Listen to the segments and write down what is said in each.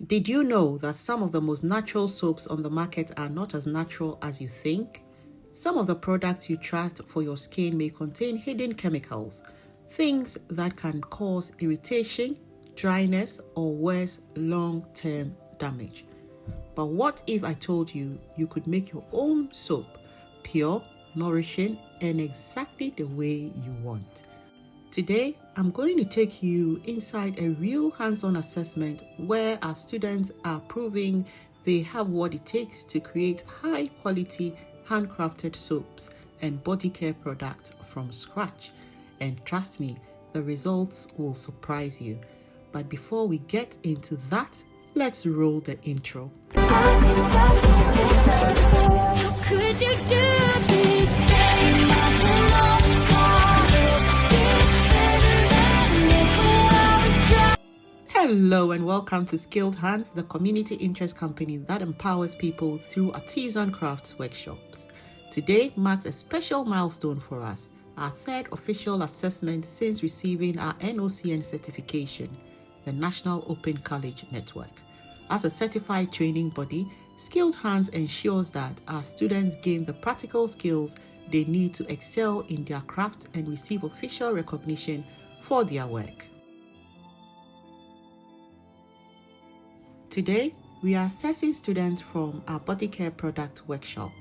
Did you know that some of the most natural soaps on the market are not as natural as you think? Some of the products you trust for your skin may contain hidden chemicals, things that can cause irritation, dryness, or worse, long-term damage. But what if I told you you could make your own soap, pure, nourishing, and exactly the way you want? Today, I'm going to take you inside a real hands-on assessment where our students are proving they have what it takes to create high-quality handcrafted soaps and body care products from scratch. And trust me, the results will surprise you. But before we get into that, let's roll the intro. How could you do this, babe? Not so long ago. Hello and welcome to Skilled Hands, the community interest company that empowers people through artisan crafts workshops. Today marks a special milestone for us, our third official assessment since receiving our NOCN certification, the National Open College Network. As a certified training body, Skilled Hands ensures that our students gain the practical skills they need to excel in their craft and receive official recognition for their work. Today, we are assessing students from our body care product workshop,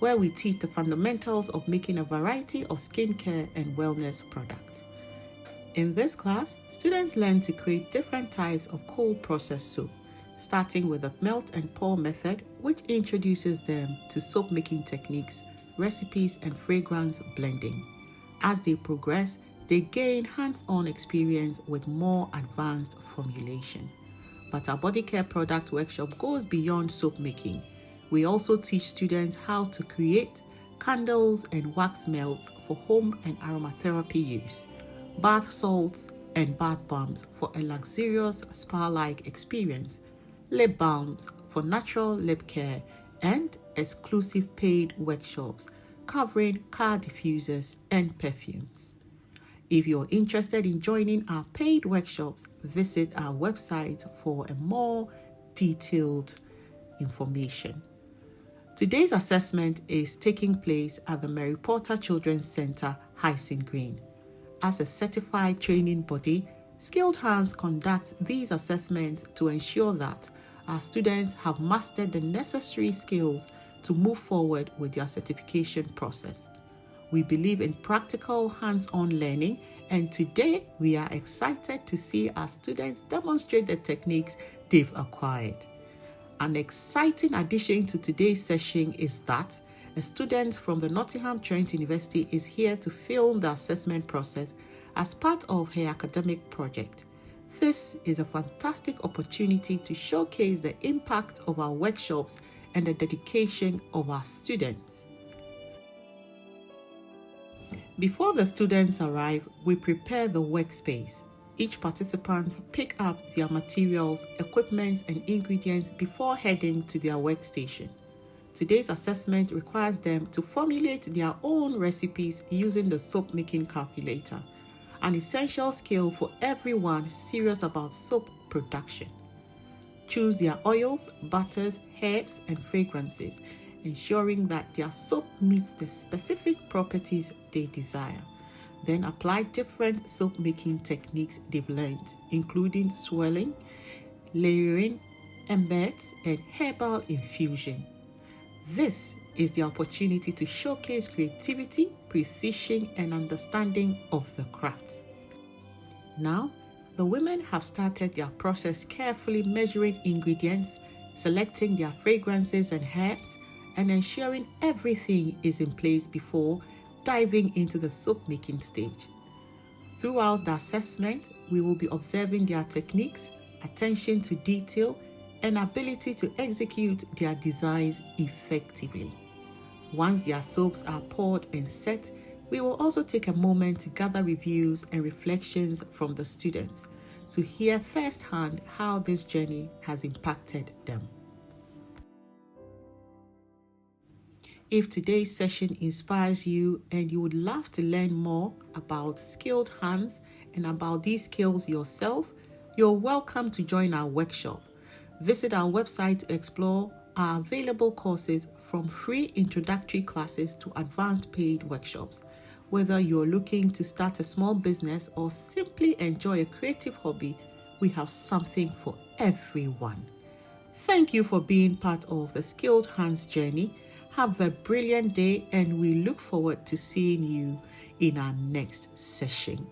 where we teach the fundamentals of making a variety of skincare and wellness products. In this class, students learn to create different types of cold processed soap, starting with the melt and pour method, which introduces them to soap making techniques, recipes, and fragrance blending. As they progress, they gain hands-on experience with more advanced formulation. But our body care product workshop goes beyond soap making. We also teach students how to create candles and wax melts for home and aromatherapy use, bath salts and bath bombs for a luxurious spa-like experience, lip balms for natural lip care, and exclusive paid workshops covering car diffusers and perfumes. If you're interested in joining our paid workshops, visit our website for a more detailed information. Today's assessment is taking place at the Mary Porter Children's Center, Hyacinth. As a certified training body, Skilled Hands conducts these assessments to ensure that our students have mastered the necessary skills to move forward with their certification process. We believe in practical hands-on learning, and today we are excited to see our students demonstrate the techniques they've acquired. An exciting addition to today's session is that a student from the Nottingham Trent University is here to film the assessment process as part of her academic project. This is a fantastic opportunity to showcase the impact of our workshops and the dedication of our students. Before the students arrive, we prepare the workspace. Each participant pick up their materials, equipment, and ingredients before heading to their workstation. Today's assessment requires them to formulate their own recipes using the soap making calculator, an essential skill for everyone serious about soap production. Choose their oils, butters, herbs, and fragrances, ensuring that their soap meets the specific properties they desire. Then apply different soap making techniques they've learned, including swirling, layering, embeds, and herbal infusion. This is the opportunity to showcase creativity, precision, and understanding of the craft. Now, the women have started their process carefully measuring ingredients, selecting their fragrances and herbs, and ensuring everything is in place before diving into the soap making stage. Throughout the assessment, we will be observing their techniques, attention to detail, and ability to execute their designs effectively. Once their soaps are poured and set, we will also take a moment to gather reviews and reflections from the students to hear firsthand how this journey has impacted them. If today's session inspires you and you would love to learn more about Skilled Hands and about these skills yourself, you're welcome to join our workshop. Visit our website to explore our available courses from free introductory classes to advanced paid workshops. Whether you're looking to start a small business or simply enjoy a creative hobby, we have something for everyone. Thank you for being part of the Skilled Hands journey. Have a brilliant day, and we look forward to seeing you in our next session.